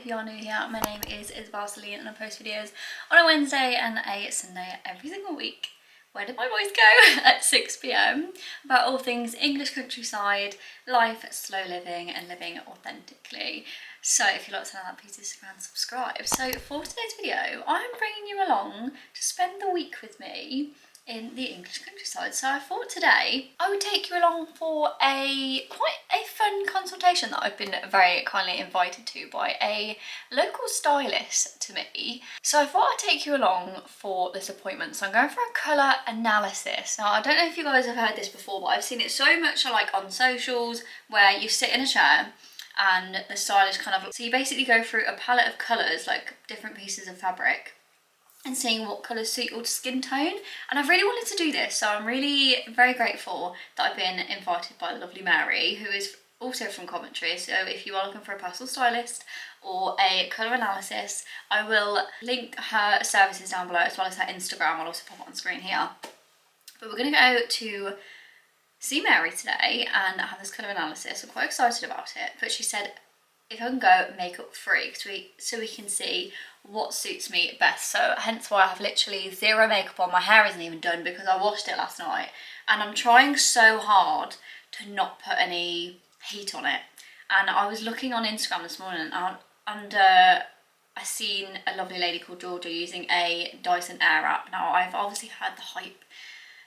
if you are new here, my name is Isobelceline and I post videos on a Wednesday and a Sunday every single week. Where did my voice go? At 6 p.m. about all things English countryside, life, slow living and living authentically. So if you like something like that, please do subscribe. So for today's video, I'm bringing you along to spend the week with me in the English countryside. So I thought today I would take you along for quite a fun consultation that I've been very kindly invited to by a local stylist to me. So I thought I'd take you along for this appointment. So I'm going for a colour analysis. Now I don't know if you guys have heard this before, but I've seen it so much like on socials where you sit in a chair and the stylist kind of, so you basically go through a palette of colours, like different pieces of fabric, and seeing what colours suit your skin tone. And I've really wanted to do this, so I'm really very grateful that I've been invited by the lovely Mary, who is also from Coventry. So if you are looking for a personal stylist or a colour analysis, I will link her services down below as well as her Instagram. I'll also pop it on screen here. But we're going to go to see Mary today and have this colour analysis. I'm quite excited about it, but she said if I can go makeup free so we can see what suits me best. So hence why I have literally zero makeup on. My hair isn't even done because I washed it last night, and I'm trying so hard to not put any heat on it. And I was looking on Instagram this morning and I seen a lovely lady called Georgia using a Dyson Airwrap. Now I've obviously had the hype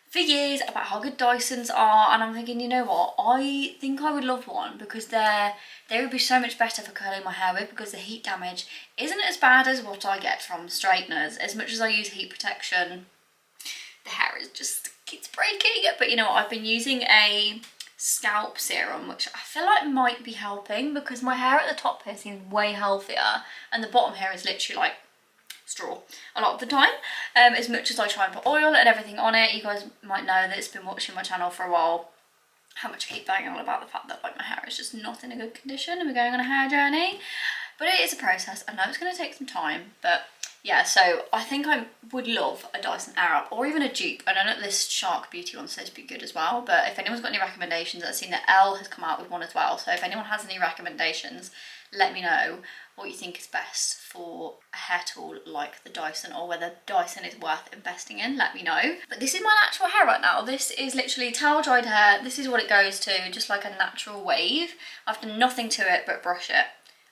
for years about how good Dysons are, and I'm thinking, you know what, I think I would love one because they would be so much better for curling my hair with, because the heat damage isn't as bad as what I get from straighteners. As much as I use heat protection, the hair is just keeps breaking. But you know what, I've been using a scalp serum, which I feel like might be helping, because my hair at the top here seems way healthier and the bottom here is literally like straw a lot of the time. As much as I try and put oil and everything on it, you guys might know that it's been watching my channel for a while how much I keep banging on about the fact that like my hair is just not in a good condition and we're going on a hair journey. But it is a process. I know it's going to take some time, but yeah, so I think I would love a Dyson Airwrap or even a dupe. I know that this Shark Beauty one's supposed to be good as well, but if anyone's got any recommendations, I've seen that Elle has come out with one as well. So if anyone has any recommendations, let me know what you think is best for a hair tool like the Dyson, or whether Dyson is worth investing in. Let me know. But this is my natural hair right now. This is literally towel dried hair. This is what it goes to, just like a natural wave. I've done nothing to it but brush it,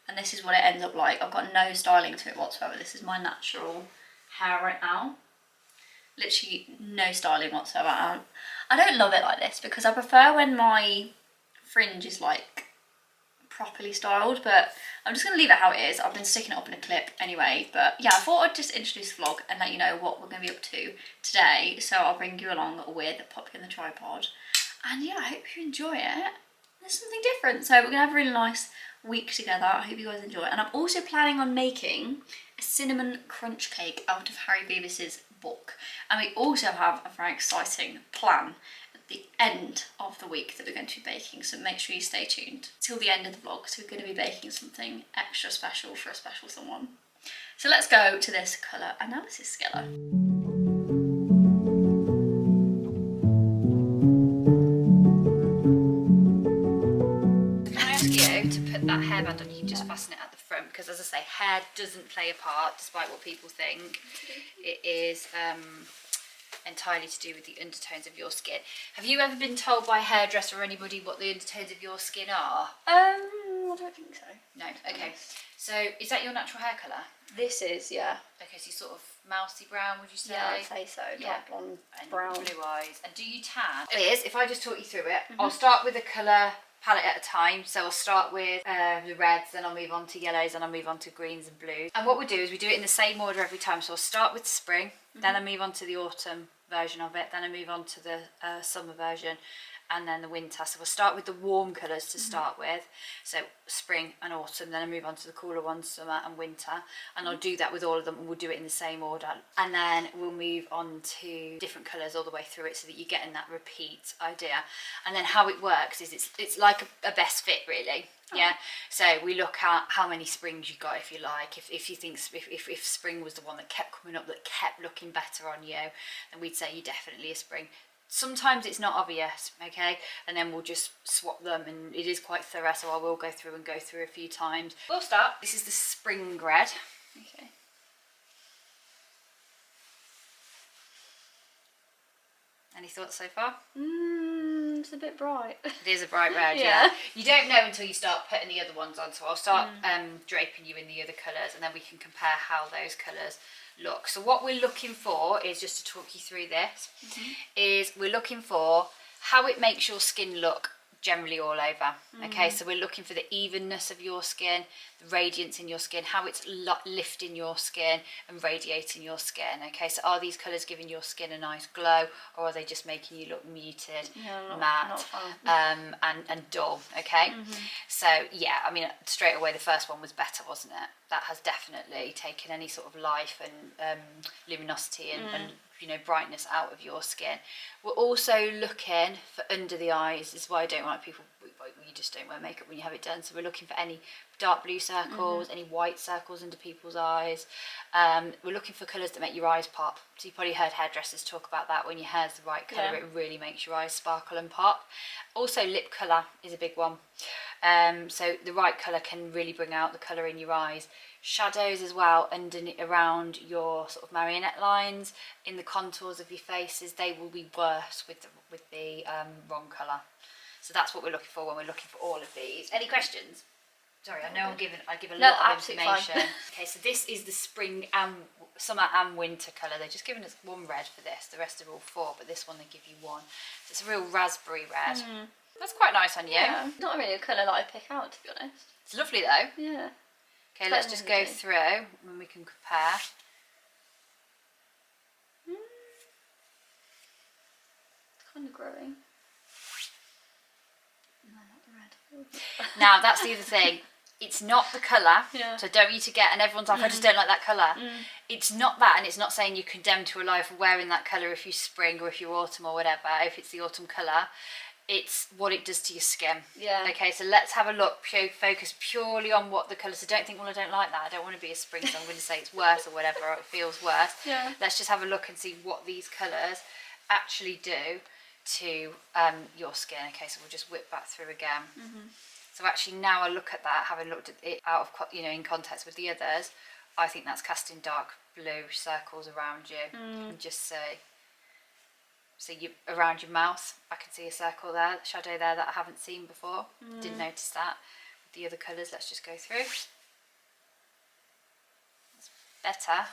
and this is what it ends up like. I've got no styling to it whatsoever. This is my natural hair right now. Literally no styling whatsoever. I don't love it like this because I prefer when my fringe is like properly styled, but I'm just going to leave it how it is. I've been sticking it up in a clip anyway, but yeah, I thought I'd just introduce the vlog and let you know what we're going to be up to today. So I'll bring you along with Pop in the Tripod, and yeah, I hope you enjoy it. There's something different, so we're going to have a really nice week together. I hope you guys enjoy it. And I'm also planning on making a cinnamon crunch cake out of Harry Beavis's book, and we also have a very exciting plan the end of the week that we're going to be baking, so make sure you stay tuned till the end of the vlog. So we're going to be baking something extra special for a special someone. So let's go to this colour analysis together. Can I ask you to put that hairband on? You can just fasten it at the front, because as I say, hair doesn't play a part despite what people think. It is entirely to do with the undertones of your skin. Have you ever been told by a hairdresser or anybody what the undertones of your skin are? I don't think so. No. Okay. So is that your natural hair colour? This is, yeah. Okay, so you're sort of mousy brown, would you say? Yeah, I'd say so. Dark blonde, brown. Blue eyes. And do you tan? It is. If I just talk you through it, I'll start with a colour palette at a time. So I'll start with the reds, then I'll move on to yellows, and I'll move on to greens and blues. And what we do is we do it in the same order every time. So I'll start with spring, then I move on to the autumn version of it, then I move on to the summer version, and then the winter. So we'll start with the warm colours to start with, so spring and autumn, then I move on to the cooler ones, summer and winter, and I'll do that with all of them, and we'll do it in the same order, and then we'll move on to different colours all the way through it, so that you're getting that repeat idea. And then how it works is it's like a best fit, really. Yeah, so we look at how many springs you got, if you like. If you think if spring was the one that kept coming up, that kept looking better on you, then we'd say you're definitely a spring. Sometimes it's not obvious, okay, and then we'll just swap them, and it is quite thorough, so I will go through a few times. We'll start. This is the spring red. Okay. Any thoughts so far? It's a bit bright. It is a bright red, Yeah. yeah. You don't know until you start putting the other ones on, so I'll start draping you in the other colours, and then we can compare how those colours look. So what we're looking for is, just to talk you through this, is we're looking for how it makes your skin look generally all over. Okay, so we're looking for the evenness of your skin, the radiance in your skin, how it's lifting your skin and radiating your skin. Okay, so are these colours giving your skin a nice glow, or are they just making you look muted, matte, not fun. and dull? Okay, so yeah, I mean, straight away the first one was better, wasn't it? That has definitely taken any sort of life and luminosity and you know, brightness out of your skin. We're also looking for under the eyes. This is why I don't like people, you just don't wear makeup when you have it done, so we're looking for any dark blue circles, any white circles under people's eyes. We're looking for colours that make your eyes pop. So you've probably heard hairdressers talk about that. When your hair's the right colour, it really makes your eyes sparkle and pop. Also lip colour is a big one. So the right colour can really bring out the colour in your eyes. Shadows as well, around your sort of marionette lines, in the contours of your faces, they will be worse with the wrong colour. So that's what we're looking for when we're looking for all of these. Any questions? Sorry, I know I give a lot of information. Okay, so this is the spring and summer and winter colour. They're just giving us one red for this. The rest are all four, but this one they give you one. So it's a real raspberry red. That's quite nice on you. Yeah. Not really a colour that I pick out, to be honest. It's lovely though. Yeah. Okay, let's just go through and we can compare. It's kind of growing. No, not the red. Now that's the other thing. It's not the colour, so don't you to get, and everyone's like, I just don't like that colour. It's not that, and it's not saying you're condemned to a life of wearing that colour if you're spring or if you're autumn or whatever, if it's the autumn colour. It's what it does to your skin. Yeah. Okay, so let's have a look, focus purely on what the colour, so don't think, well, I don't like that, I don't want to be a spring, so I'm going to say it's worse or whatever, or it feels worse. Yeah. Let's just have a look and see what these colours actually do to your skin. Okay, so we'll just whip back through again. So actually now I look at that, having looked at it out of, you know, in context with the others, I think that's casting dark blue circles around you. And just say, so you around your mouth, I can see a circle there, shadow there that I haven't seen before. Didn't notice that. With the other colours, let's just go through. That's better.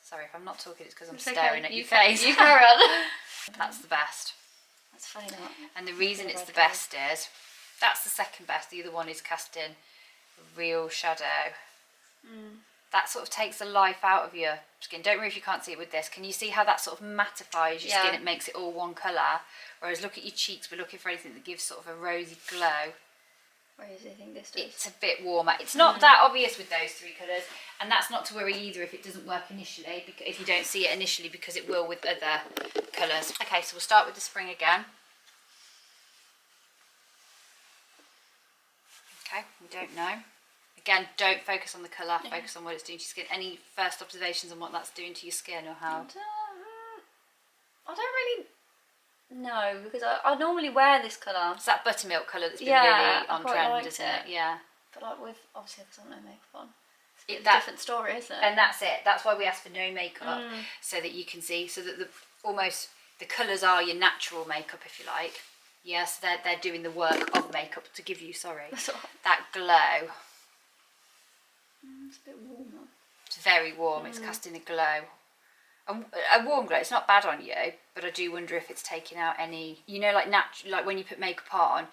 Sorry if I'm not talking, it's because I'm staring at your face. You carry on. That's the best. That's funny that. And the reason it's the best is, that's the second best, the other one is casting real shadow. That sort of takes the life out of your skin. Don't worry if you can't see it with this. Can you see how that sort of mattifies your skin? It makes it all one colour. Whereas look at your cheeks, we're looking for anything that gives sort of a rosy glow. Whereas I think this does. It's a bit warmer. It's not that obvious with those three colours, and that's not to worry either if it doesn't work initially, because if you don't see it initially, because it will with other colours. Okay, so we'll start with the spring again. Okay, we don't know. Again, don't focus on the colour, focus on what it's doing to your skin. Any first observations on what that's doing to your skin or how? I don't really know, because I normally wear this colour. It's that buttermilk colour that's been really on trend, isn't it? Yeah. But like with, obviously because I have no makeup on. It's a That, different story, isn't it? and that's it. That's why we ask for no makeup, so that you can see, so that the colours are your natural makeup, if you like. Yes, they're doing the work of makeup to give you, that glow. It's a bit warmer. It's very warm. It's casting a glow. A warm glow. It's not bad on you, but I do wonder if it's taking out any. You know, like when you put makeup on,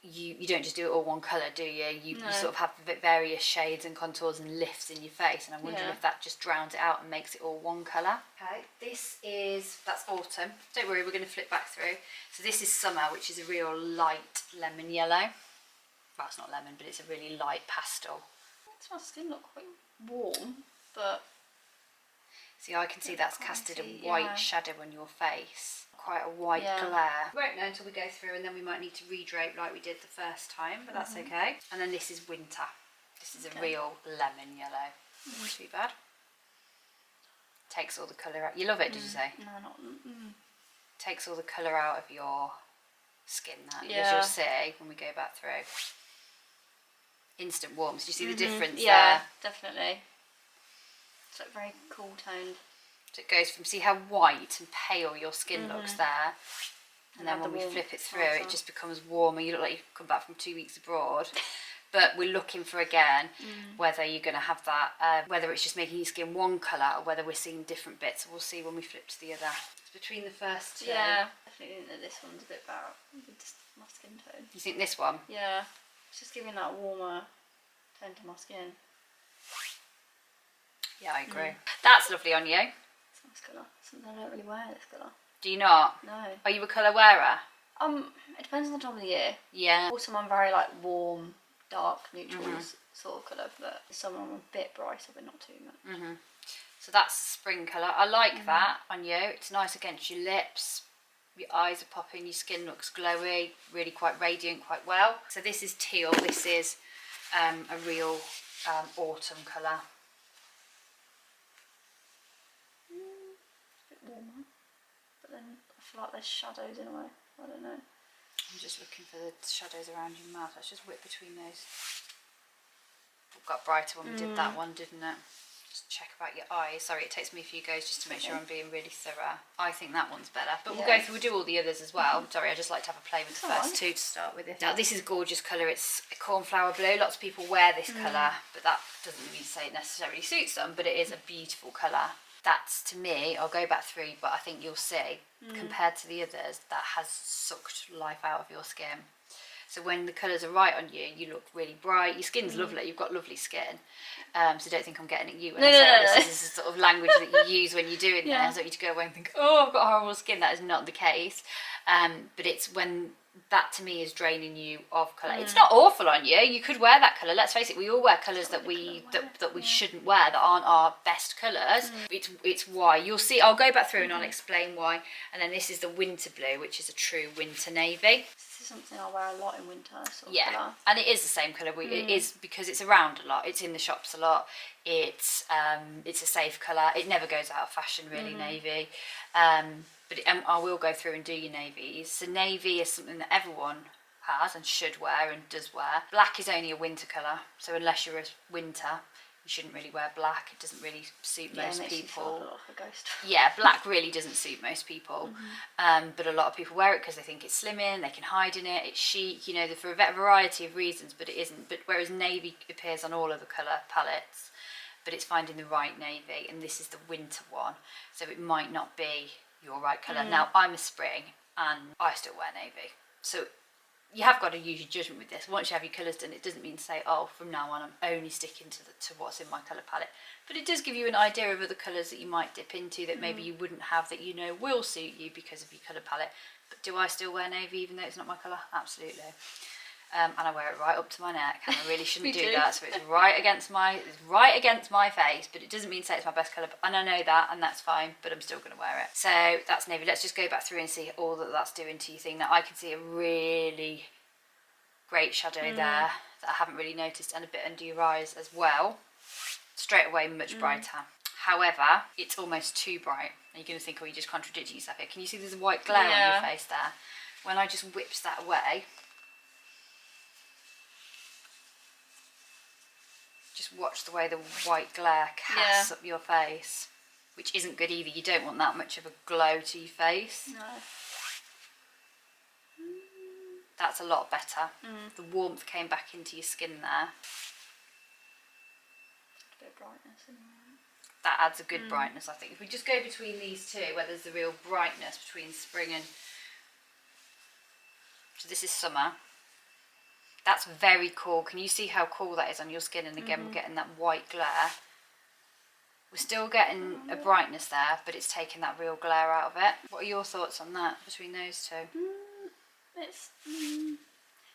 you don't just do it all one colour, do you? You sort of have various shades and contours and lifts in your face, and I'm wondering if that just drowns it out and makes it all one colour. Okay, that's autumn. Don't worry, we're going to flip back through. So this is summer, which is a real light lemon yellow. Well, it's not lemon, but it's a really light pastel. Makes my skin look quite warm, but see, I can see that's casted a white shadow on your face. Quite a white glare. We won't know until we go through, and then we might need to redrape like we did the first time, but that's okay. And then this is winter. This is a real lemon yellow. Not too bad. Takes all the colour out. You love it, did you say? No, not. Takes all the colour out of your skin, that, as Yeah. you'll see when we go back through. Instant warmth. Do you see the difference Yeah, there? definitely. It's like very cool toned. So it goes from, see how white and pale your skin looks there, and then add when the we warmth flip it through, after. it just becomes warmer. You look like you've come back from 2 weeks abroad. But we're looking for, again, whether you're going to have that, whether it's just making your skin one colour or whether we're seeing different bits. We'll see when we flip to the other. It's between the first two. Yeah, I definitely think that this one's a bit better with just my skin tone. You think this one? Yeah, it's just giving that warmer tone to my skin. Yeah, I agree. That's lovely on you. It's a nice colour. Something I don't really wear this colour. Do you not? No. Are you a colour wearer? It depends on the time of the year. Yeah. Autumn I'm very like warm, dark, neutrals sort of colour, but summer I'm a bit brighter but not too much. So that's spring colour. I like that on you. It's nice against your lips. Your eyes are popping, your skin looks glowy, really quite radiant, quite well. So this is teal. This is a real autumn colour. A bit warmer, but then I feel like there's shadows in a way. I don't know. I'm just looking for the shadows around your mouth. Let's just whip between those. It got brighter when we did that one, didn't it? Just check about your eyes. Sorry, it takes me a few goes just to make sure I'm being really thorough. I think that one's better, but we'll go through. We'll do all the others as well. Sorry, I just like to have a play with the first two to start with. Now this is a gorgeous colour. It's a cornflower blue. Lots of people wear this colour, but that doesn't mean to say it necessarily suits them. But it is a beautiful colour. That's, to me, I'll go back through, but I think you'll see, compared to the others, that has sucked life out of your skin. So when the colours are right on you, you look really bright. Your skin's lovely. You've got lovely skin. So don't think I'm getting at you when I say this. This is the sort of language that you use when you're doing this. I don't want you to go away and think, oh, I've got horrible skin. That is not the case. But it's when that, to me, is draining you of colour. It's not awful on you. You could wear that colour. Let's face it, we all wear colours that we shouldn't wear, that aren't our best colours. It's why. You'll see, I'll go back through and I'll explain why. And then this is the winter blue, which is a true winter navy. This is something I wear a lot in winter. Sort of colour. And it is the same colour. It is because it's around a lot. It's in the shops a lot. It's a safe colour. It never goes out of fashion, really, navy. But I will go through and do your navies. So navy is something that everyone has and should wear and does wear. Black is only a winter colour. So unless you're a winter, you shouldn't really wear black. It doesn't really suit most people. You feel like a ghost. Yeah, black really doesn't suit most people, but a lot of people wear it because they think it's slimming, they can hide in it, it's chic, you know, for a variety of reasons, but it isn't. But whereas navy appears on all of the colour palettes, but it's finding the right navy, and this is the winter one, so it might not be your right colour. Now, I'm a spring, and I still wear navy, so you have got to use your judgment with this. Once you have your colours done, it doesn't mean to say, oh, from now on I'm only sticking to what's in my colour palette. But it does give you an idea of other colours that you might dip into that maybe you wouldn't have, that you know will suit you because of your colour palette. But do I still wear navy even though it's not my colour? Absolutely. And I wear it right up to my neck, and I really shouldn't do that. So it's right against my face, but it doesn't mean to say it's my best colour. And I know that, and that's fine, but I'm still going to wear it. So that's navy. Let's just go back through and see all that that's doing to your thing. Now I can see a really great shadow there that I haven't really noticed, and a bit under your eyes as well. Straight away, much brighter. However, it's almost too bright. And you're going to think, oh, you're just contradicting yourself here. Can you see there's a white glare on your face there? When I just whips that away, just watch the way the white glare casts up your face, which isn't good either. You don't want that much of a glow to your face. No. That's a lot better. The warmth came back into your skin there. A bit of brightness in there. That adds a good brightness, I think. If we just go between these two, where there's the real brightness between spring and... So this is summer. That's very cool. Can you see how cool that is on your skin? And again, we're getting that white glare. We're still getting a brightness there, but it's taking that real glare out of it. What are your thoughts on that between those two?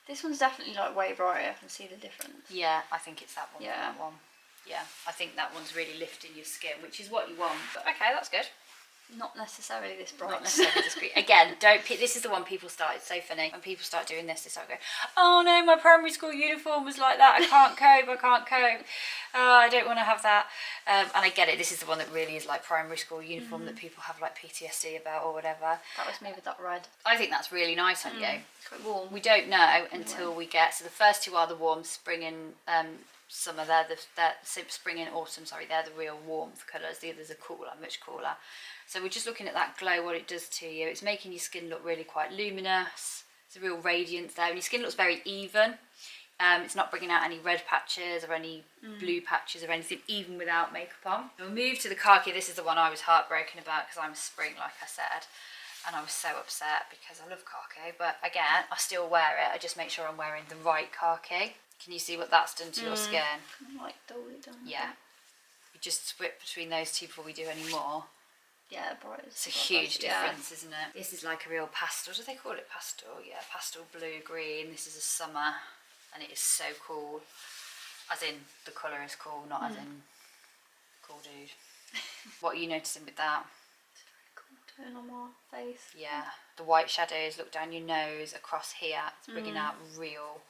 This one's definitely like way brighter. I can see the difference. Yeah, I think it's that one. Yeah. That one. Yeah, I think that one's really lifting your skin, which is what you want. But okay, that's good. Not necessarily this bright. Not necessarily discreet. Again, don't pick. This is the one people start. It's so funny when people start doing this. They start going, "Oh no, my primary school uniform was like that. I can't cope. I can't cope. Oh, I don't want to have that." And I get it. This is the one that really is like primary school uniform that people have like PTSD about or whatever. That was me with that red. I think that's really nice on you. It's quite warm. We don't know until we get. So the first two are the warm spring and summer. They're spring and autumn. Sorry, they're the real warmth colours. The others are cooler, much cooler. So we're just looking at that glow, what it does to you. It's making your skin look really quite luminous. There's a real radiance there. And your skin looks very even. It's not bringing out any red patches or any blue patches or anything, even without makeup on. We'll move to the khaki. This is the one I was heartbroken about because I'm a spring, like I said. And I was so upset because I love khaki. But again, I still wear it. I just make sure I'm wearing the right khaki. Can you see what that's done to your skin? Like dull it down. Yeah. We just swip between those two before we do any more. Yeah, bright. It's a huge difference, isn't it? This is like a real pastel. Do they call it pastel? Yeah, pastel blue green. This is a summer, and it is so cool. As in, the colour is cool, not as in cool dude. What are you noticing with that? It's very cool tone on my face. Yeah, the white shadows look down your nose, across here. It's bringing out real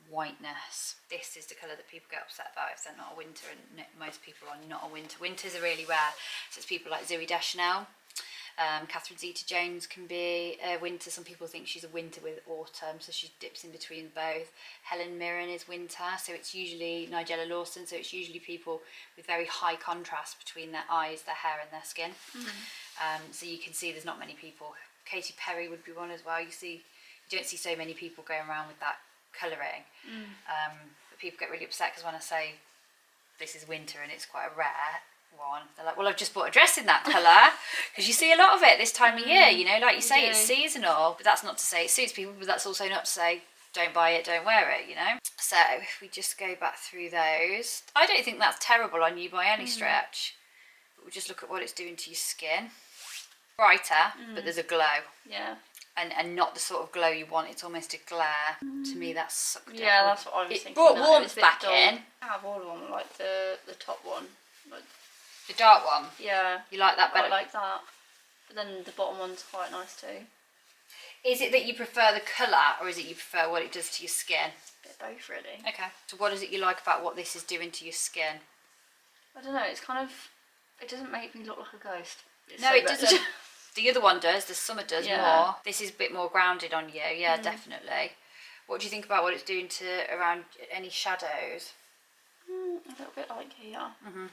whiteness. This is the colour that people get upset about if they're not a winter, and most people are not a winter. Winters are really rare, so it's people like Zooey Deschanel. Catherine Zeta-Jones can be a winter. Some people think she's a winter with autumn, so she dips in between both. Helen Mirren is winter, so it's usually Nigella Lawson, so it's usually people with very high contrast between their eyes, their hair and their skin. So you can see there's not many people. Katy Perry would be one as well. You don't see so many people going around with that colouring. But people get really upset because when I say this is winter and it's quite a rare one, they're like, well, I've just bought a dress in that colour, because you see a lot of it this time of year, you know, like you say, it's seasonal, but that's not to say it suits people, but that's also not to say don't buy it, don't wear it, you know. So if we just go back through those, I don't think that's terrible on you by any stretch, but we'll just look at what it's doing to your skin. Brighter, but there's a glow. Yeah. And not the sort of glow you want. It's almost a glare. To me, that's sucked in. Yeah, that's what I was thinking. It brought that. warmth back dull. in. I have all of them, like the top one. Like, The dark one. yeah. You like that better? I like that. But then the bottom one's quite nice too. Is it that you prefer the colour, or is it you prefer what it does to your skin? A bit of both, really. Okay. So what is it you like about what this is doing to your skin? I don't know, it's kind of... It doesn't make me look like a ghost. It's No, so it much. doesn't. The other one does. The summer does Yeah. more. This is a bit more grounded on you. Yeah, definitely. What do you think about what it's doing to around any shadows? A little bit like here.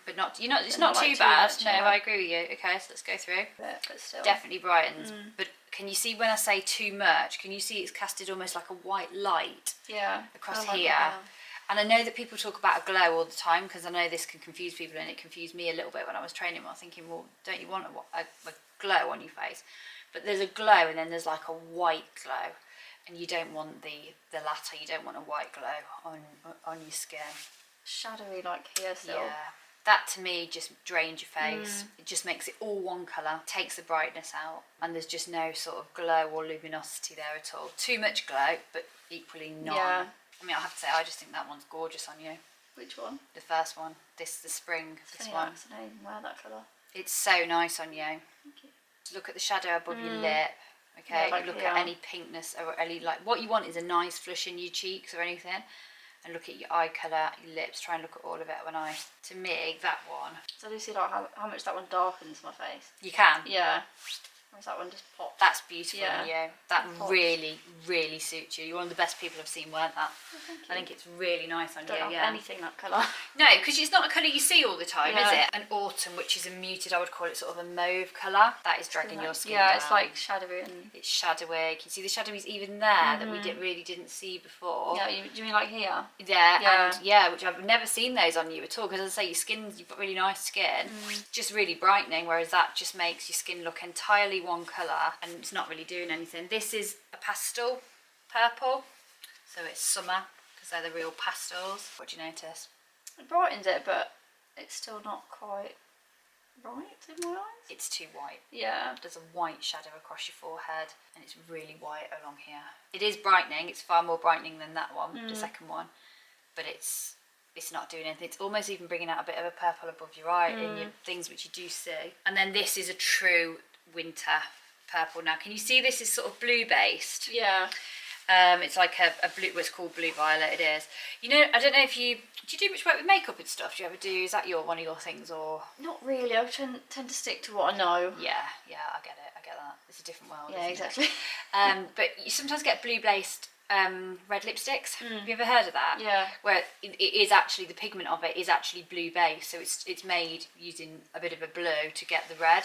But not. You're not. It's But not not too like too bad. much, No, yeah. I agree with you. Okay, so let's go through. But still. Definitely brightens. But can you see when I say too much? Can you see it's casted almost like a white light Yeah. across I like here? that, And I know that people talk about a glow all the time, because I know this can confuse people, and it confused me a little bit when I was training. I was thinking, well, don't you want a glow on your face? But there's a glow, and then there's like a white glow, and you don't want the latter. You don't want a white glow on your skin. shadowy like here still. Yeah, that to me just drains your face. It just makes it all one colour, takes the brightness out, and there's just no sort of glow or luminosity there at all. Too much glow, but equally none. Yeah. I mean, I have to say, I just think that one's gorgeous on you. Which one? The first one, the spring, this one. I don't even wear that colour. It's so nice on you. Thank you. Look at the shadow above your lip. Okay, Yeah, like look here. at any pinkness or any, like, what you want is a nice flush in your cheeks or anything. And look at your eye colour, your lips. Try and look at all of it. To me, that one. So do you see like how much that one darkens my face? You can. Yeah. Whereas that one just pops. That's beautiful Yeah. on you. That Pops. really, really suits you. You're one of the best people I've seen wear that. Thank you. I think it's really nice on Don't you. have Yeah. anything that colour. No, because it's not a colour you see all the time, is Yeah. it? An autumn, which is a muted, I would call it sort of a mauve colour. That is dragging your skin Yeah, down. it's like shadowy and... It's shadowy. Can you see the shadowies even there that we really didn't see before? Yeah, do you mean like here? Yeah, and yeah, which I've never seen those on you at all, because as I say, you've got really nice skin, just really brightening, whereas that just makes your skin look entirely one colour, and it's not really doing anything. This is a pastel purple, so it's summer, because they're the real pastels. What do you notice? It brightens it, but it's still not quite right in my eyes. It's too white. Yeah. There's a white shadow across your forehead, and it's really white along here. It is brightening. It's far more brightening than that one, the second one, but it's it's not doing anything. It's almost even bringing out a bit of a purple above your eye in your things, which you do see. And then this is a true winter purple. Now, can you see this is sort of blue based? Yeah. It's like a blue, what's called blue violet. It is. You know, I don't know if do you do much work with makeup and stuff? Do you ever do? Is that one of your things, or? Not really. I tend to stick to what I know. Yeah, I get it. I get that. It's a different world. Yeah, isn't exactly. It? But you sometimes get blue based red lipsticks. Have you ever heard of that? Yeah. Where it is actually, the pigment of it is actually blue based, so it's made using a bit of a blue to get the red.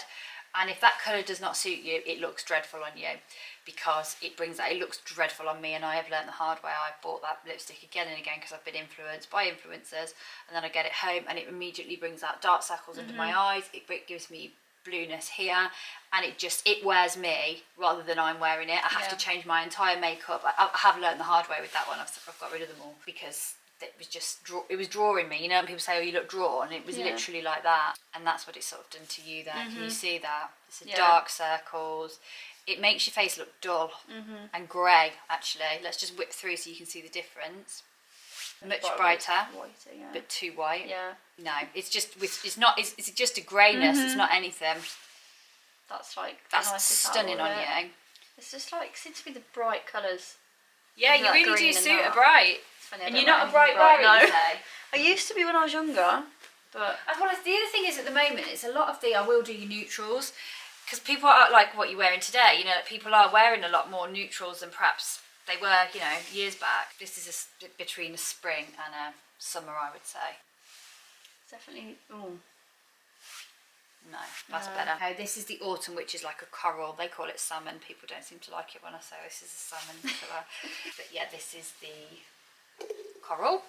And if that colour does not suit you, it looks dreadful on you, because it brings that. It looks dreadful on me, and I have learned the hard way. I've bought that lipstick again and again because I've been influenced by influencers, and then I get it home and it immediately brings out dark circles under my eyes. It gives me blueness here, and it wears me rather than I'm wearing it. I have to change my entire makeup. I have learned the hard way with that one. I've got rid of them all because it was just it was drawing me. You know, when people say, oh, you look drawn, it was literally like that. And that's what it's sort of done to you there. Can you see that? It's the dark circles. It makes your face look dull and grey, actually. Let's just whip through so you can see the difference. Much brighter, Whiter, yeah. but too white. Yeah. No, it's just it's just a greyness. It's not anything. That's like That's stunning on you. It's just like, seems to be the bright colours. Yeah, you really do suit a bright. And you're not a bright wearer, wearer, you no. say? I used to be when I was younger, but Well, the other thing is, at the moment, it's a lot of I will do your neutrals, because people are like what you're wearing today. You know, people are wearing a lot more neutrals than perhaps they were, you know, years back. This is between a spring and a summer, I would say. definitely. Ooh. No, that's better. Okay, this is the autumn, which is like a coral. They call it salmon. People don't seem to like it when I say this is a salmon colour. But yeah, this is the coral.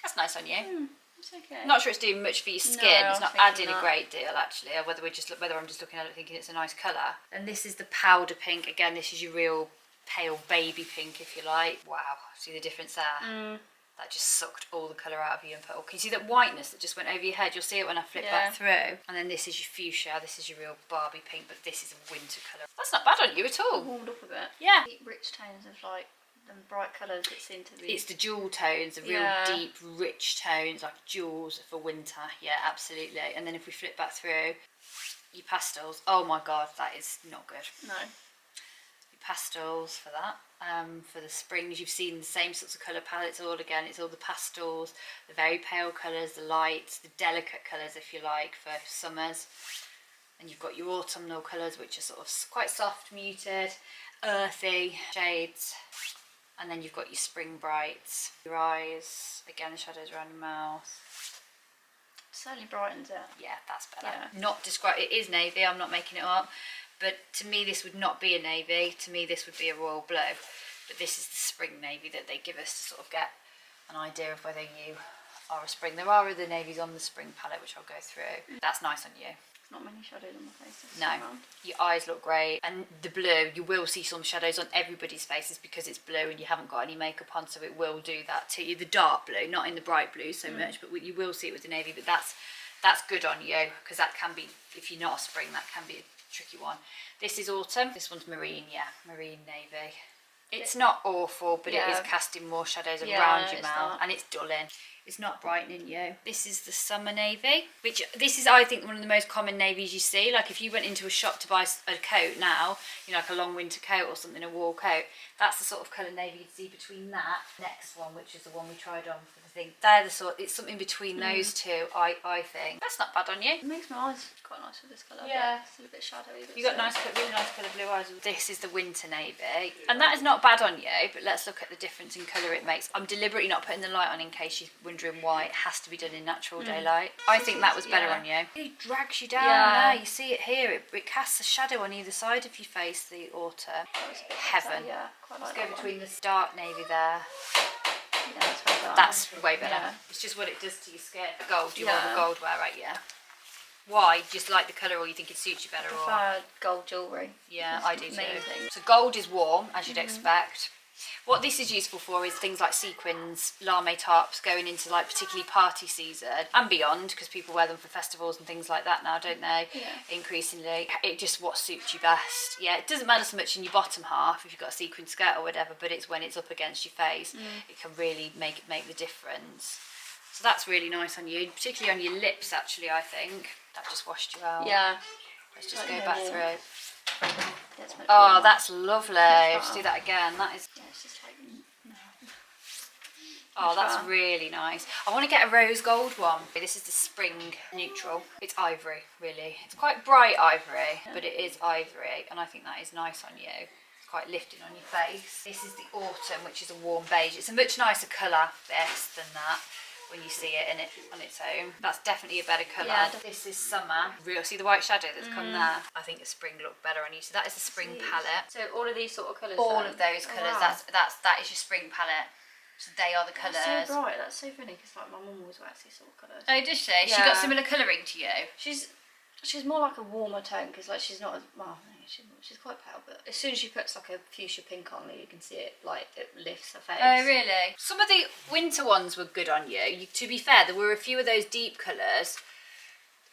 That's nice on you. It's okay. Not sure it's doing much for your skin. No, it's not adding a great deal, actually. Or whether I'm just looking at it thinking it's a nice colour. And this is the powder pink. Again, this is your real pale baby pink, if you like. Wow, see the difference there? That just sucked all the colour out of you and put all. Can you see that whiteness that just went over your head? You'll see it when I flip back through. And then this is your fuchsia. This is your real Barbie pink, but this is a winter colour. That's not bad on you at all. Warmed up a bit. Yeah. Rich tones of like them bright colours that seem to be. It's the jewel tones, the real deep, rich tones, like jewels for winter. Yeah, absolutely. And then if we flip back through, your pastels. Oh my God, that is not good. No. Pastels for that. For the springs, you've seen the same sorts of colour palettes all again. It's all the pastels, the very pale colours, the lights, the delicate colours, if you like, for summers. And you've got your autumnal colours, which are sort of quite soft, muted, earthy shades. And then you've got your spring brights, your eyes, again the shadows around your mouth. Certainly brightens it. Yeah, that's better. Yeah. Not describe. It is navy. I'm not making it up. But to me, this would not be a navy. To me, this would be a royal blue. But this is the spring navy that they give us to sort of get an idea of whether you are a spring. There are other navies on the spring palette, which I'll go through. That's nice on you. Not many shadows on my face. No, your eyes look great. And the blue, you will see some shadows on everybody's faces because it's blue and you haven't got any makeup on, so it will do that to you. The dark blue, not in the bright blue so much, but you will see it with the navy. But that's good on you, because that can be, if you're not a spring, that can be a tricky one. This is autumn. This one's marine, marine navy. It's not awful, but it is casting more shadows around your mouth, and it's dulling. It's not brightening you. This is the summer navy, which this is, I think, one of the most common navies you see. Like if you went into a shop to buy a coat now, you know, like a long winter coat or something, a wool coat, that's the sort of colour navy you'd see between that next one, which is the one we tried on for the thing. They're the sort. It's something between those two. I think that's not bad on you. It makes my eyes quite nice with this colour. Yeah, it's a little bit shadowy. You got really nice colour blue eyes. This is the winter navy, and that is not bad on you. But let's look at the difference in colour it makes. I'm deliberately not putting the light on in case you're wondering why. It has to be done in natural daylight. I think that was better on you. It drags you down there. You see it here. It casts a shadow on either side of your face. The autumn. Heaven. Yeah, quite like Let's go between the dark navy there. Yeah, that's way better. Yeah. It's just what it does to your skin. Gold. You want the gold wear, right? Yeah. Why? Just like the colour, or you think it suits you better? I prefer gold jewellery. Yeah, I do too. Main thing. So gold is warm, as you'd expect. What this is useful for is things like sequins, lame tops, going into like particularly party season and beyond, because people wear them for festivals and things like that now, don't they? Yeah. Increasingly. It just what suits you best. Yeah, it doesn't matter so much in your bottom half if you've got a sequin skirt or whatever, but it's when it's up against your face, it can really make the difference. So that's really nice on you, particularly on your lips actually, I think. I've just washed you out. Yeah. Let's just go back through. That's much Oh, more. that's lovely. Let's do that again. That is. Yeah, it's just like. Oh, that's really nice. I want to get a rose gold one. This is the spring neutral. It's ivory, really. It's quite bright ivory, but it is ivory, and I think that is nice on you. It's quite lifting on your face. This is the autumn, which is a warm beige. It's a much nicer colour, this, than that. When you see it on its own, that's definitely a better colour. Yeah, this is summer. Real, see the white shadow that's come there. I think the spring looked better on you. So that is the spring palette. So all of these sort of colours. All of those colours. Wow. That is your spring palette. So they are the colours. That's so bright. That's so funny because like my mum always wears these sort of colours. Oh, does she? She Yeah. got similar colouring to you. She's more like a warmer tone because like she's not as well. She's quite pale, but as soon as she puts like a fuchsia pink on, you can see it like it lifts her face. Oh, really? Some of the winter ones were good on you. To be fair, there were a few of those deep colours.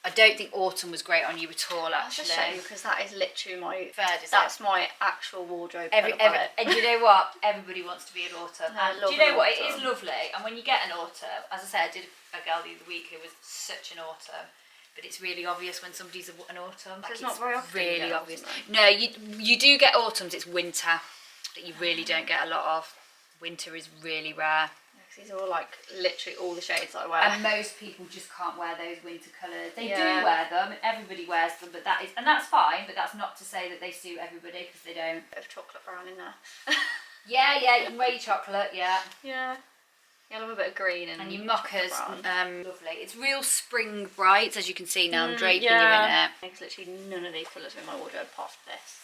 I don't think autumn was great on you at all, actually. That's a shame because that is literally my. That's my actual wardrobe. and you know what? Everybody wants to be an autumn. I And love do you know an what? autumn. It is lovely. And when you get an autumn, as I said, I did a girl the other week who was such an autumn. But it's really obvious when somebody's an autumn. Like, it's not very often you really get obvious. autumn, No, you do get autumns. It's winter that you really don't get a lot of. Winter is really rare. These are all like literally all the shades that I wear. And most people just can't wear those winter colours. They do Yeah. wear them, and everybody wears them, but that's fine. But that's not to say that they suit everybody, because they don't. Bit of chocolate brown in there. Yeah, you can wear your chocolate. Yeah. Yeah. You'll have a bit of green And your mockers, brown. lovely. It's real spring bright, as you can see now. I'm draping you in yeah. it. There's literally none of these colours in my wardrobe apart from this.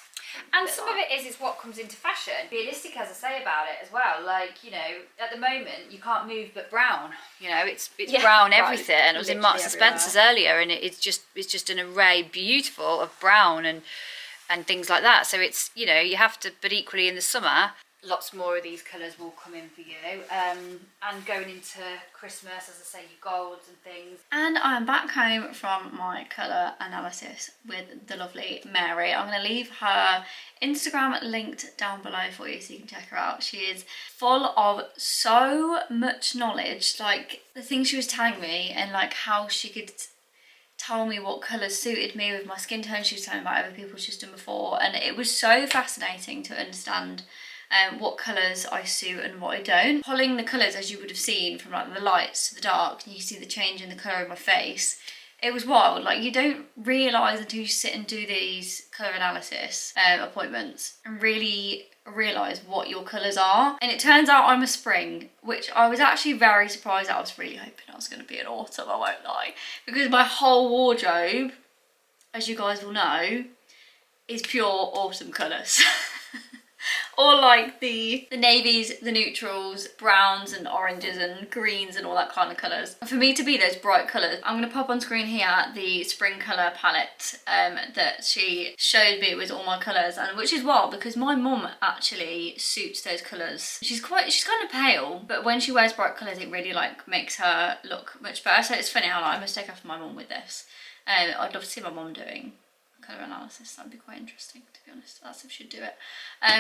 And some of it is what comes into fashion. Realistic, as I say about it as well. Like, you know, at the moment you can't move but brown. You know, it's brown everything. And I was in Marks and Spencer's earlier, and it's just an array beautiful of brown and things like that. So it's, you know, you have to. But equally in the summer, lots more of these colours will come in for you. And going into Christmas, as I say, your golds and things. And I'm back home from my colour analysis with the lovely Mary. I'm going to leave her Instagram linked down below for you so you can check her out. She is full of so much knowledge, like the things she was telling me and like how she could tell me what colours suited me with my skin tone. She was telling me about other people she's done before, and it was so fascinating to understand what colours I suit and what I don't. Pulling the colours, as you would have seen, from like the lights to the dark, and you see the change in the colour of my face. It was wild. Like, you don't realise until you sit and do these colour analysis appointments and really realise what your colours are. And it turns out I'm a spring, which I was actually very surprised at. I was really hoping I was going to be an autumn, I won't lie, because my whole wardrobe, as you guys will know, is pure autumn colours. Or like the navies, the neutrals, browns and oranges and greens and all that kind of colours. For me to be those bright colours, I'm going to pop on screen here the spring colour palette that she showed me with all my colours, and which is wild because my mum actually suits those colours. She's kind of pale, but when she wears bright colours it really like makes her look much better. So it's funny how like, I must take after my mum with this. I'd love to see my mum doing colour analysis. That'd be quite interesting, to be honest. That's if she'd do it,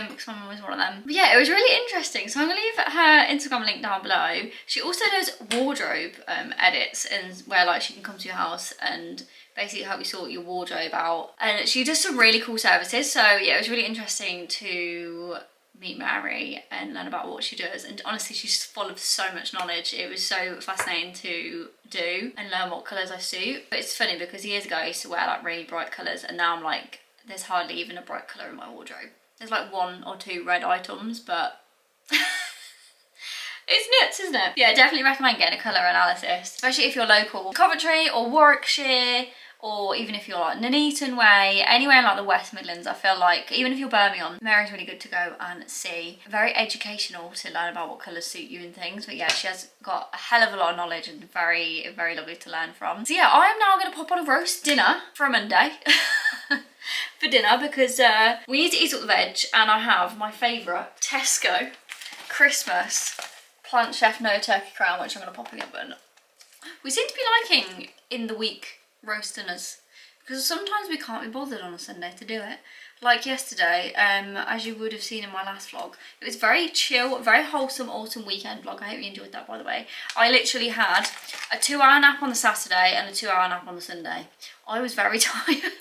because my mum was one of them. But yeah, it was really interesting. So I'm gonna leave her Instagram link down below. She also does wardrobe edits, and where like she can come to your house and basically help you sort your wardrobe out, and she does some really cool services. So yeah, it was really interesting to meet Mary and learn about what she does, and honestly she's full of so much knowledge. It was so fascinating to do and learn what colours I suit. But it's funny because years ago I used to wear like really bright colours, and now I'm like, there's hardly even a bright colour in my wardrobe. There's like 1 or 2 red items, but it's nuts, isn't it? Yeah, definitely recommend getting a colour analysis, especially if you're local Coventry or Warwickshire, or even if you're like Nuneaton way, anywhere in like the West Midlands. I feel like even if you're Birmingham, Mary's really good to go and see. Very educational to learn about what colours suit you and things. But yeah, she has got a hell of a lot of knowledge and very, very lovely to learn from. So yeah, I am now going to pop on a roast dinner for a Monday. For dinner, because we need to eat all the veg, and I have my favourite Tesco Christmas Plant Chef no turkey crown, which I'm going to pop in the oven. We seem to be liking in the week roast dinners, because sometimes we can't be bothered on a Sunday to do it. Like yesterday, as you would have seen in my last vlog, it was very chill, very wholesome autumn weekend vlog. I hope you enjoyed that, by the way. I literally had a 2-hour nap on the Saturday and a 2-hour nap on the Sunday. I was very tired,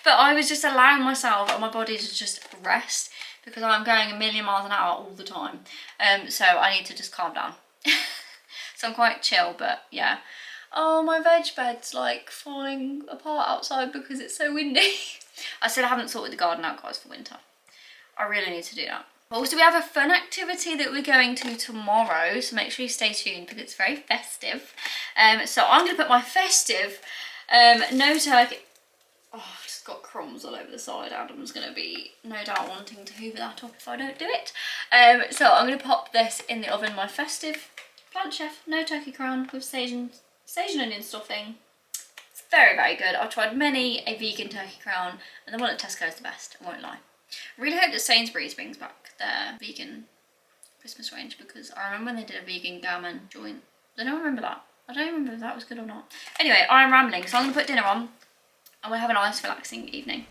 but I was just allowing myself and my body to just rest, because I'm going a million miles an hour all the time. So I need to just calm down. So I'm quite chill, but yeah. Oh, my veg bed's like falling apart outside because it's so windy. I still haven't sorted the garden out, guys, for winter. I really need to do that. Also, we have a fun activity that we're going to tomorrow, so make sure you stay tuned because it's very festive. So I'm going to put my festive no turkey... Oh, I've just got crumbs all over the side. Adam's going to be no doubt wanting to hoover that up if I don't do it. So I'm going to pop this in the oven, my festive Plant Chef no turkey crown with sage onion stuffing. It's very, very good. I've tried many a vegan turkey crown, and the one at Tesco is the best, I won't lie. I really hope that Sainsbury's brings back their vegan Christmas range, because I remember when they did a vegan gammon joint. I don't remember that. I don't remember if that was good or not. Anyway, I'm rambling, so I'm going to put dinner on, and we'll have a nice relaxing evening.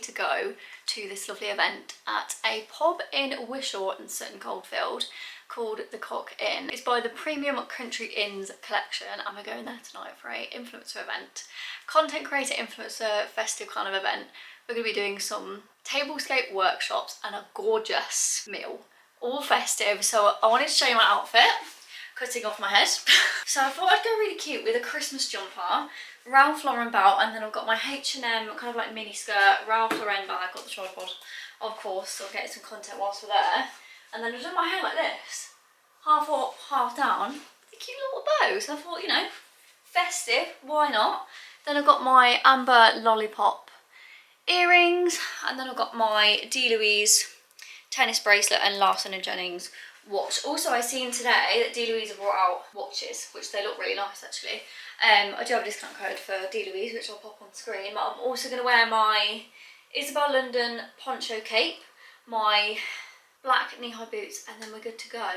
To go to this lovely event at a pub in Wishaw in Sutton Coldfield called the Cock Inn. It's by the Premium Country Inns collection, and we're going there tonight for a influencer event, content creator influencer festive kind of event. We're going to be doing some tablescape workshops and a gorgeous meal, all festive. So I wanted to show you my outfit, cutting off my head. So I thought I'd go really cute with a Christmas jumper, Ralph Lauren belt, and then I've got my H&M kind of like mini skirt, Ralph Lauren bag, got the tripod, of course, so I'll get some content whilst we're there. And then I've done my hair like this, half up, half down, with a cute little bow. So I thought, you know, festive, why not? Then I've got my Amber Lollipop earrings, and then I've got my D. Louise tennis bracelet and Larson & Jennings watch. Also, I seen today that D. Louise have brought out watches, which they look really nice actually. I do have a discount code for D. Louise, which I'll pop on screen, but I'm also going to wear my Isabel London poncho cape, my black knee-high boots, and then we're good to go.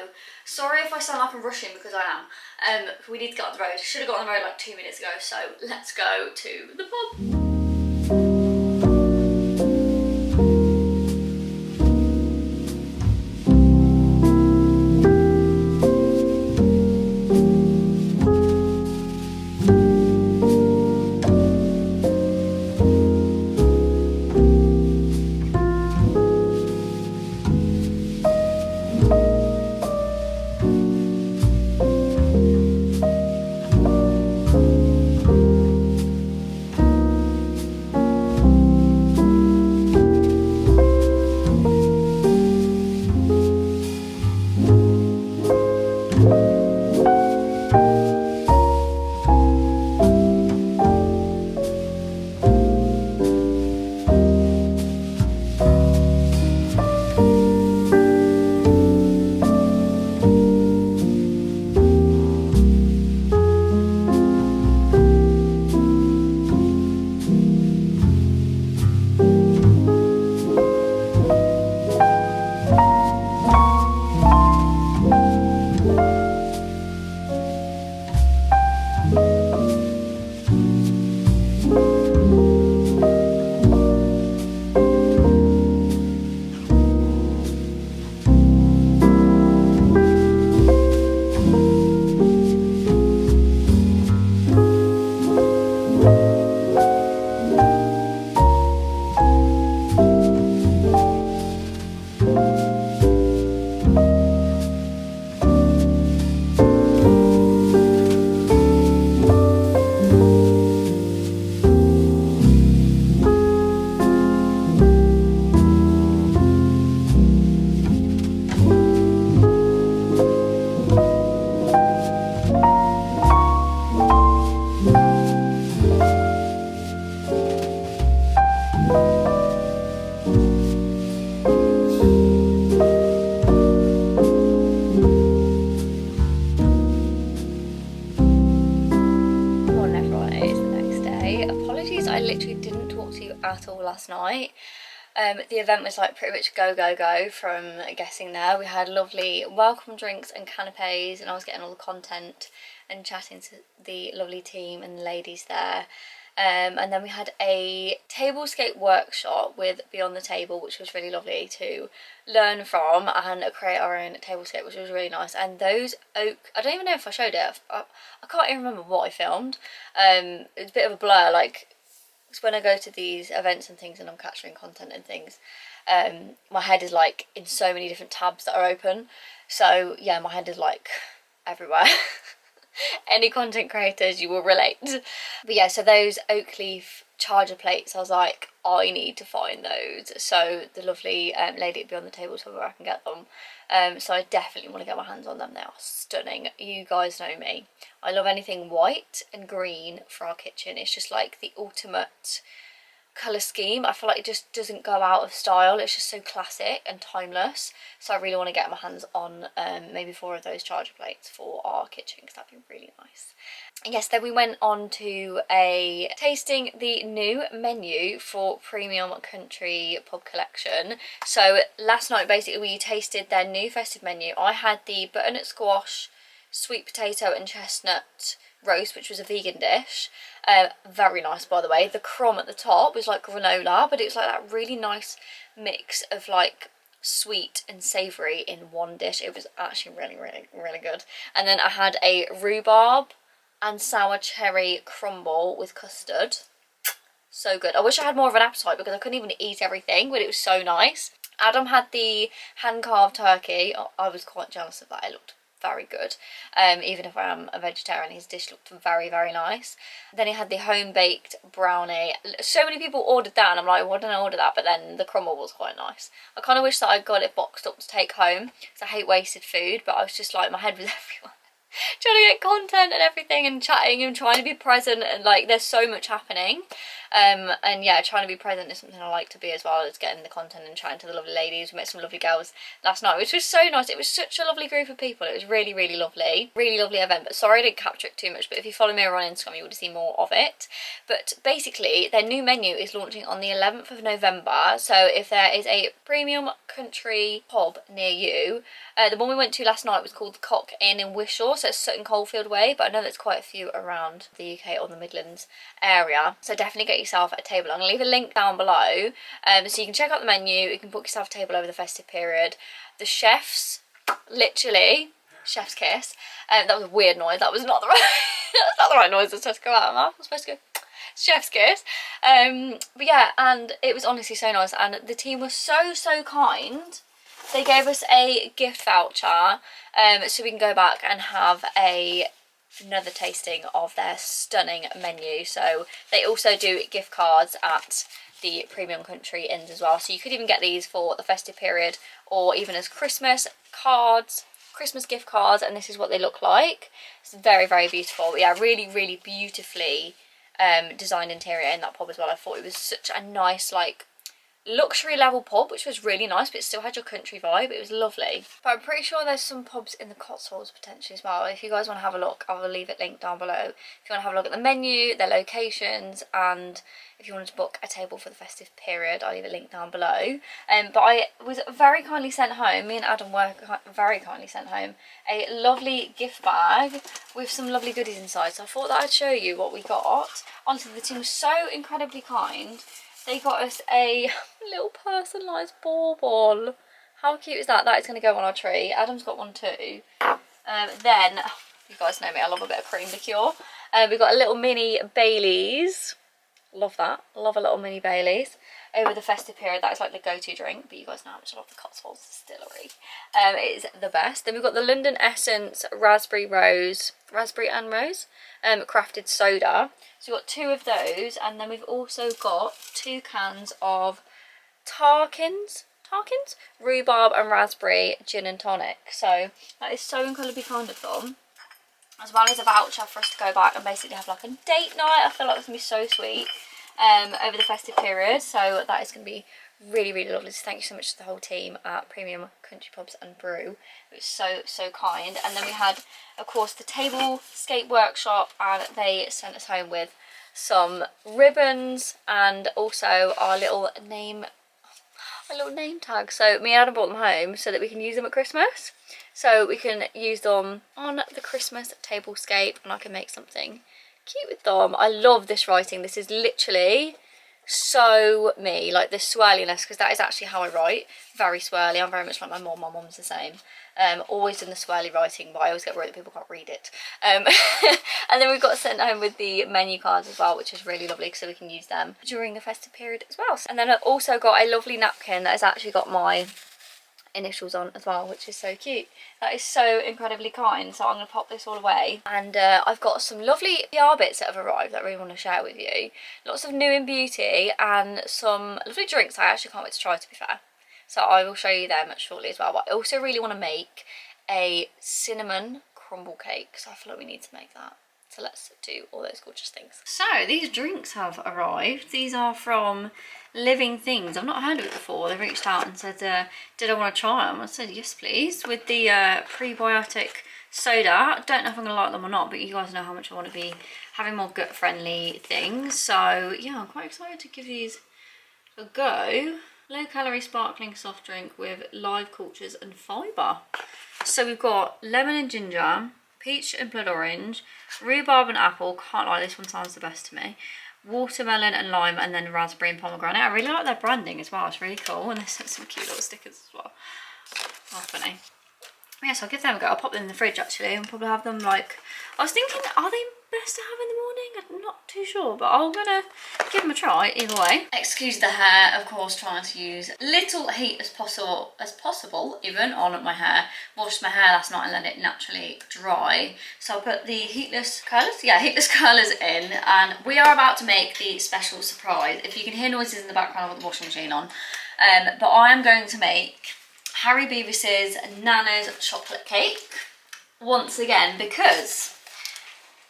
Sorry if I sound like I'm rushing, because I am. We need to get on the road. Should have got on the road like 2 minutes ago, so let's go to the pub. At all last night. The event was like pretty much go go go from getting there. We had lovely welcome drinks and canapes, and I was getting all the content and chatting to the lovely team and the ladies there. And then we had a tablescape workshop with Beyond the Table, which was really lovely to learn from and create our own tablescape, which was really nice. And those oak, I don't even know if I showed it. I can't even remember what I filmed. It's a bit of a blur, like, because when I go to these events and things and I'm capturing content and things, my head is like in so many different tabs that are open. So yeah, my head is like everywhere. Any content creators, you will relate. But yeah, so those oak leaf charger plates, I was like, I need to find those. So the lovely lady at Beyond the Table told me where I can get them. So I definitely want to get my hands on them. They are stunning. You guys know me. I love anything white and green for our kitchen. It's just like the ultimate colour scheme. I feel like it just doesn't go out of style. It's just so classic and timeless. So I really want to get my hands on maybe 4 of those charger plates for our kitchen, because that'd be really nice. And yes, then we went on to tasting the new menu for Premium Country Pub Collection. So last night basically we tasted their new festive menu. I had the butternut squash, sweet potato and chestnut roast, which was a vegan dish. Very nice, by the way. The crumb at the top was like granola, but it was like that really nice mix of like sweet and savoury in one dish. It was actually really, really, really good. And then I had a rhubarb and sour cherry crumble with custard. So good. I wish I had more of an appetite because I couldn't even eat everything, but it was so nice. Adam had the hand-carved turkey. I was quite jealous of that. It looked very good. Even if I am a vegetarian, his dish looked very, very nice. Then he had the home-baked brownie. So many people ordered that, and I'm like, why didn't I order that? But then the crumble was quite nice. I kind of wish that I got it boxed up to take home, because I hate wasted food, but I was just like, my head was everywhere. trying to get content and everything and chatting and trying to be present, and like there's so much happening. And yeah, trying to be present is something I like to be, as well as getting the content and chatting to the lovely ladies. We met some lovely girls last night, which was so nice. It was such a lovely group of people. It was really, really lovely. Really lovely event. But sorry I didn't capture it too much, but if you follow me over on Instagram, you would see more of it. But basically, their new menu is launching on the 11th of November. So if there is a premium country pub near you, the one we went to last night was called the Cock Inn in Wishaw, so it's Sutton Coldfield way, but I know there's quite a few around the UK or the Midlands area, so definitely get yourself a table. I'm going to leave a link down below, so you can check out the menu, you can book yourself a table over the festive period. The chefs, literally, chef's kiss. That was a weird noise, that was not the right, that's not the right noise that's supposed to go out of my mouth. I'm supposed to go chef's kiss. But yeah, and it was honestly so nice, and the team was so kind. They gave us a gift voucher, so we can go back and have another tasting of their stunning menu. So they also do gift cards at the premium country inns as well, so you could even get these for the festive period or even as Christmas cards, Christmas gift cards, and this is what they look like. It's very, very beautiful. But yeah, really, really beautifully designed interior in that pub as well. I thought it was such a nice, like, luxury level pub, which was really nice, but it still had your country vibe. It was lovely. But I'm pretty sure there's some pubs in the Cotswolds potentially as well. If you guys want to have a look, I will leave it linked down below. If you want to have a look at the menu, their locations, and if you wanted to book a table for the festive period, I'll leave it linked down below. But I was very kindly sent home, me and Adam were very kindly sent home, a lovely gift bag with some lovely goodies inside. So I thought that I'd show you what we got. Honestly, the team was so incredibly kind. They got us a little personalised bauble. How cute is that? That is going to go on our tree. Adam's got one too. Then, you guys know me, I love a bit of cream liqueur. We got a little mini Baileys. Love that. Love a little mini Baileys. Over the festive period, that is like the go-to drink, but you guys know how much I love the Cotswolds Distillery. It is the best. Then we've got the London Essence Raspberry and Rose crafted soda. So we've got 2 of those, and then we've also got 2 cans of Tarkins, rhubarb and raspberry gin and tonic. So that is so incredibly kind of them. As well as a voucher for us to go back and basically have like a date night. I feel like that's going to be so sweet over the festive period. So that is going to be really, really lovely. So thank you so much to the whole team at Premium Country Pubs and Brew. It was so kind. And then we had, of course, the tablescape workshop, and they sent us home with some ribbons and also our little name tag. So me and Adam brought them home so that we can use them at Christmas. So we can use them on the Christmas tablescape, and I can make something cute with them. I love this writing. This is literally so me, like the swirliness, because that is actually how I write. Very swirly. I'm very much like my mum. My mum's the same. Always done the swirly writing, but I always get worried that people can't read it. And then we've got sent home with the menu cards as well, which is really lovely, so we can use them during the festive period as well. And then I also got a lovely napkin that has actually got my initials on as well, which is so cute. That is so incredibly kind. So I'm going to pop this all away, and I've got some lovely PR bits that have arrived that I really want to share with you. Lots of new in beauty and some lovely drinks I actually can't wait to try, to be fair. So I will show you them shortly as well. But I also really want to make a cinnamon crumble cake, so I feel like we need to make that. So let's do all those gorgeous things. So these drinks have arrived. These are from Living Things. I've not heard of it before. They reached out and said, did I want to try them? I said, yes, please. With the prebiotic soda. I don't know if I'm going to like them or not, but you guys know how much I want to be having more gut-friendly things. So yeah, I'm quite excited to give these a go. Low-calorie sparkling soft drink with live cultures and fibre. So we've got lemon and ginger, peach and blood orange, rhubarb and apple. Can't lie, this one sounds the best to me. Watermelon and lime, and then raspberry and pomegranate. I really like their branding as well. It's really cool, and they sent some cute little stickers as well. Oh, funny. Yes, I'll give them a go. I'll pop them in the fridge actually, and probably have them like, I was thinking, are they best to have in the morning? I'm not too sure, but I'm gonna give them a try either way. Excuse the hair, of course, trying to use little heat as possible even on my hair. Washed my hair last night and let it naturally dry. So I'll put the heatless curlers, in, and we are about to make the special surprise. If you can hear noises in the background, I've got the washing machine on. But I am going to make Harry Beavis's Nana's chocolate cake. once again because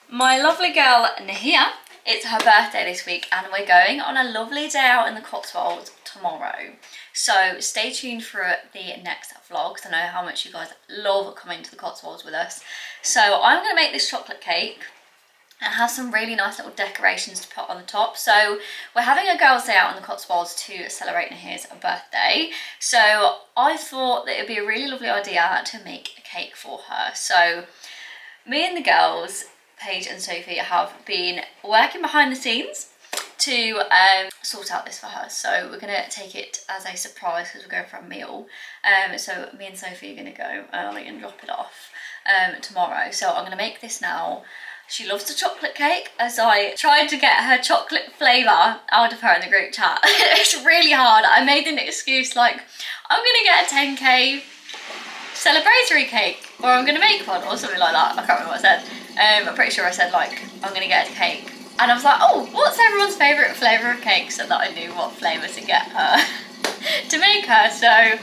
my lovely girl Nahia, it's her birthday this week and we're going on a lovely day out in the Cotswolds tomorrow. So stay tuned for the next vlog because I know how much you guys love coming to the Cotswolds with us. So I'm going to make this chocolate cake and have some really nice little decorations to put on the top. So we're having a girls' day out in the Cotswolds to celebrate Nahia's birthday. So I thought that it would be a really lovely idea to make a cake for her. So me and the girls, Paige and Sophie, have been working behind the scenes to sort out this for her. So we're gonna take it as a surprise because we're going for a meal. So me and Sophie are gonna go early and drop it off tomorrow. So I'm gonna make this now. She loves the chocolate cake, as I tried to get her chocolate flavour out of her in the group chat. It's really hard. I made an excuse like, I'm gonna get a 10k celebratory cake, or I'm gonna make one, or something like that. I can't remember what I said. I'm pretty sure I said like, I'm gonna get a cake. And I was like, oh, what's everyone's favourite flavour of cake? So that I knew what flavour to get her to make her. So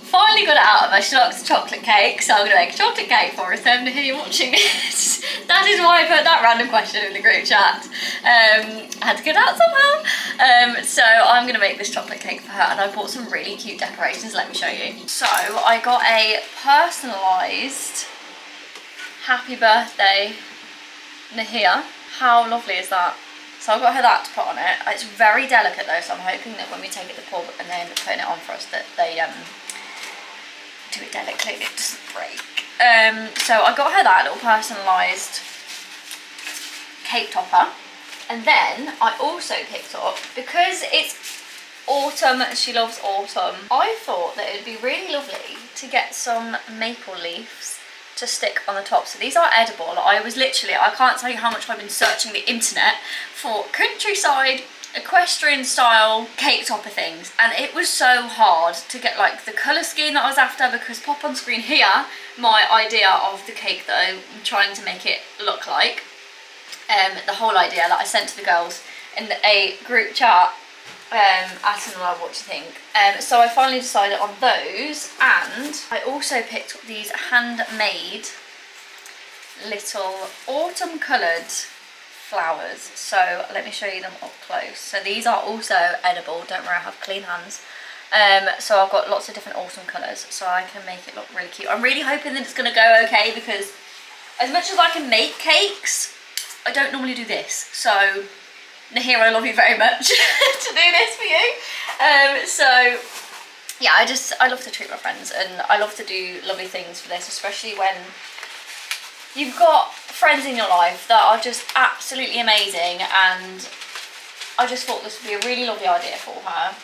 finally got it out of her. She likes chocolate cake, so I'm gonna make a chocolate cake for her. So I'm here watching this. That is why I put that random question in the group chat. I had to get out somehow. So I'm gonna make this chocolate cake for her, and I bought some really cute decorations. Let me show you. So I got a personalised happy birthday Nahia. How lovely is that? So I got her that to put on it. It's very delicate though, so I'm hoping that when we take it to pub and they end up putting it on for us, that they do it delicately and it doesn't break. So I got her that little personalised cake topper. And then I also picked up, because it's autumn and she loves autumn, I thought that it would be really lovely to get some maple leaves to stick on the top. So these are edible. I can't tell you how much I've been searching the internet for countryside equestrian style cake topper things, and it was so hard to get like the colour scheme that I was after, because pop on screen here my idea of the cake that I'm trying to make it look like, the whole idea that I sent to the girls in a group chat, asking them what you think. So I finally decided on those, and I also picked up these handmade little autumn coloured flowers. So let me show you them up close. So these are also edible, don't worry, I have clean hands. So I've got lots of different autumn colours, so I can make it look really cute. I'm really hoping that it's going to go okay, because as much as I can make cakes, I don't normally do this. So Nahir, I love you very much to do this for you. So yeah, I love to treat my friends, and I love to do lovely things for this, especially when you've got friends in your life that are just absolutely amazing, and I just thought this would be a really lovely idea for her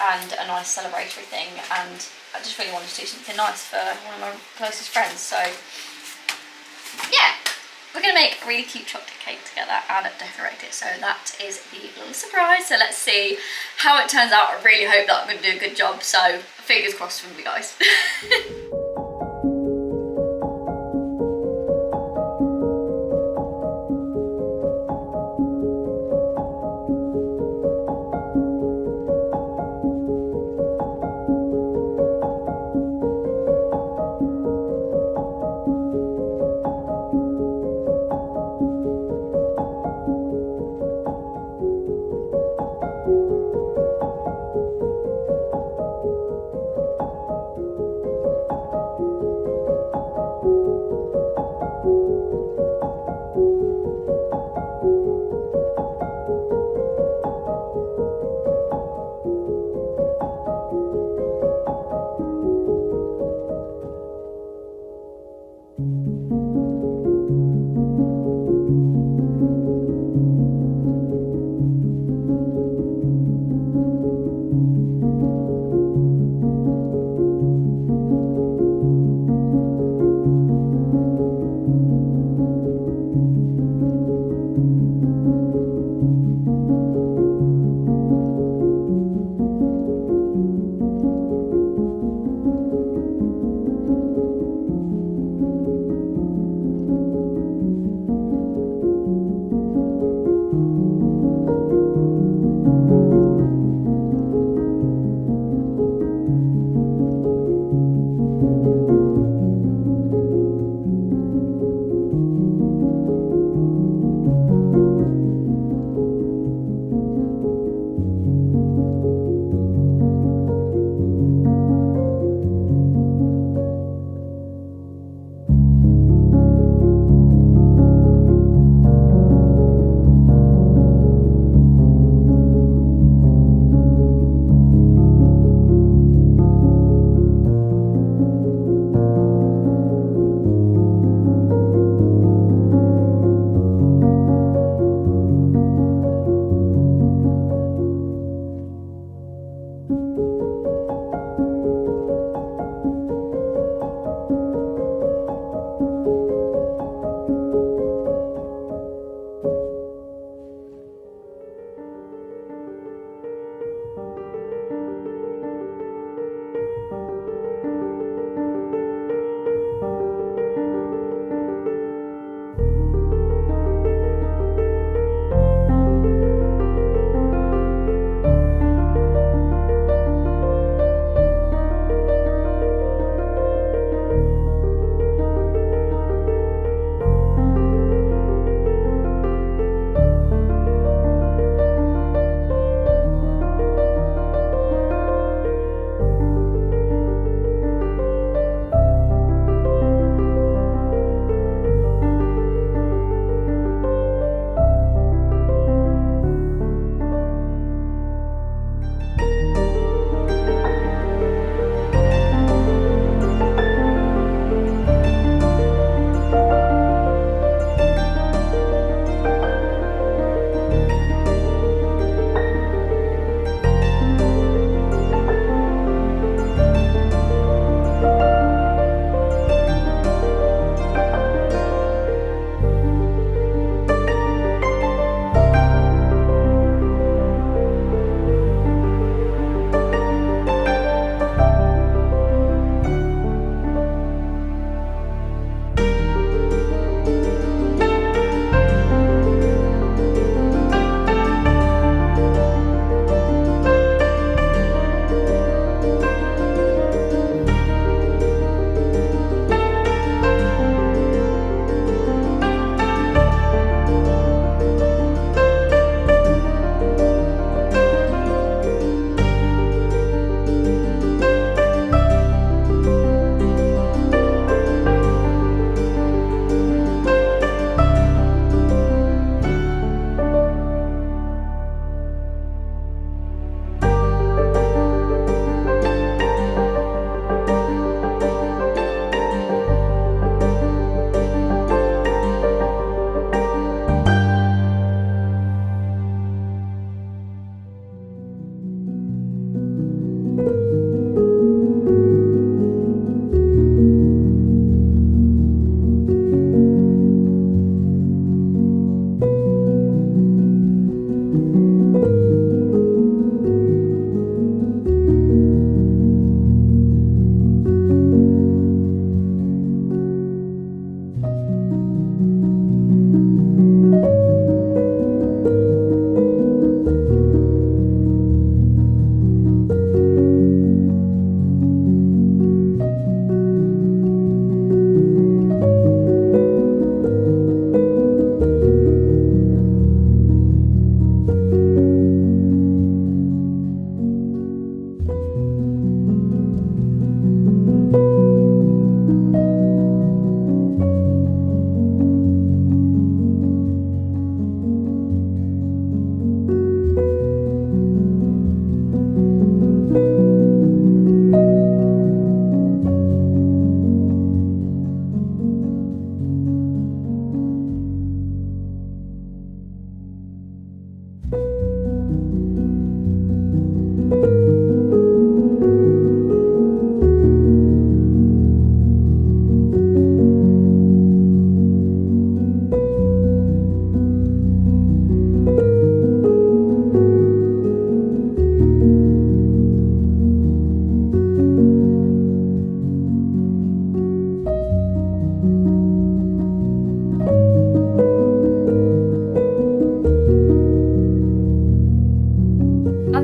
and a nice celebratory thing, and I just really wanted to do something nice for one of my closest friends. So yeah, we're going to make a really cute chocolate cake together and decorate it. So that is the little surprise. So let's see how it turns out. I really hope that I'm going to do a good job. So fingers crossed from you guys.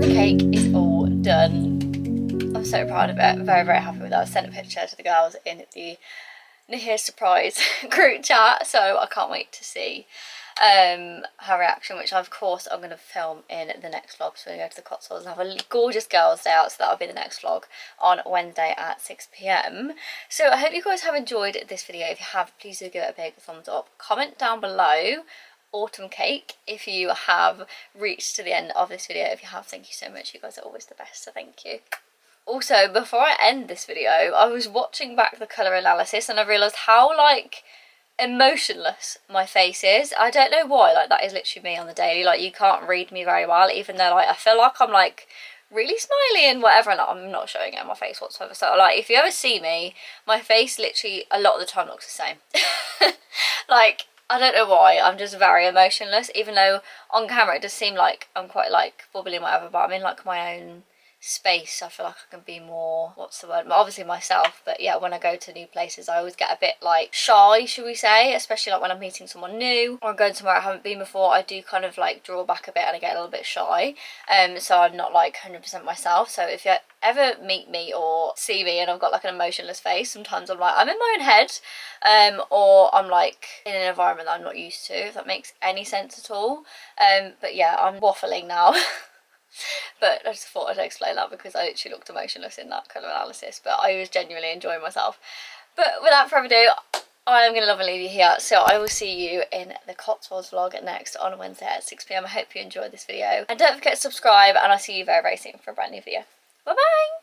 And the cake is all done. I'm so proud of it, very, very happy with it. I sent a picture to the girls in the New Year's surprise group chat, so I can't wait to see her reaction, which of course I'm going to film in the next vlog. So we go to the Cotswolds and have a gorgeous girls' day out, so that'll be the next vlog on Wednesday at 6 p.m. So I hope you guys have enjoyed this video. If you have, please do give it a big thumbs up. Comment down below autumn cake if you have reached to the end of this video. If you have, thank you so much. You guys are always the best, so thank you. Also, before I end this video, I was watching back the colour analysis and I realised how, like, emotionless my face is. I don't know why, like, that is literally me on the daily. Like, you can't read me very well, even though, like, I feel like I'm, like, really smiley and whatever, and like, I'm not showing it on my face whatsoever. So, like, if you ever see me, my face literally a lot of the time looks the same. Like, I don't know why, I'm just very emotionless, even though on camera it does seem like I'm quite, like, bubbly and whatever, but I'm in, like, my own space. I feel like I can be more, what's the word, obviously myself, but yeah, when I go to new places I always get a bit like shy, should we say, especially like when I'm meeting someone new or I'm going somewhere I haven't been before. I do kind of like draw back a bit and I get a little bit shy, so I'm not like 100% myself. So if you ever meet me or see me and I've got like an emotionless face, sometimes I'm like, I'm in my own head, or I'm like in an environment that I'm not used to, if that makes any sense at all. But yeah, I'm waffling now. But I just thought I'd explain that because I literally looked emotionless in that colour analysis, but I was genuinely enjoying myself. But without further ado, I am going to love and leave you here, so I will see you in the Cotswolds vlog next on Wednesday at 6 p.m. I hope you enjoyed this video, and don't forget to subscribe, and I'll see you very, very soon for a brand new video. Bye bye!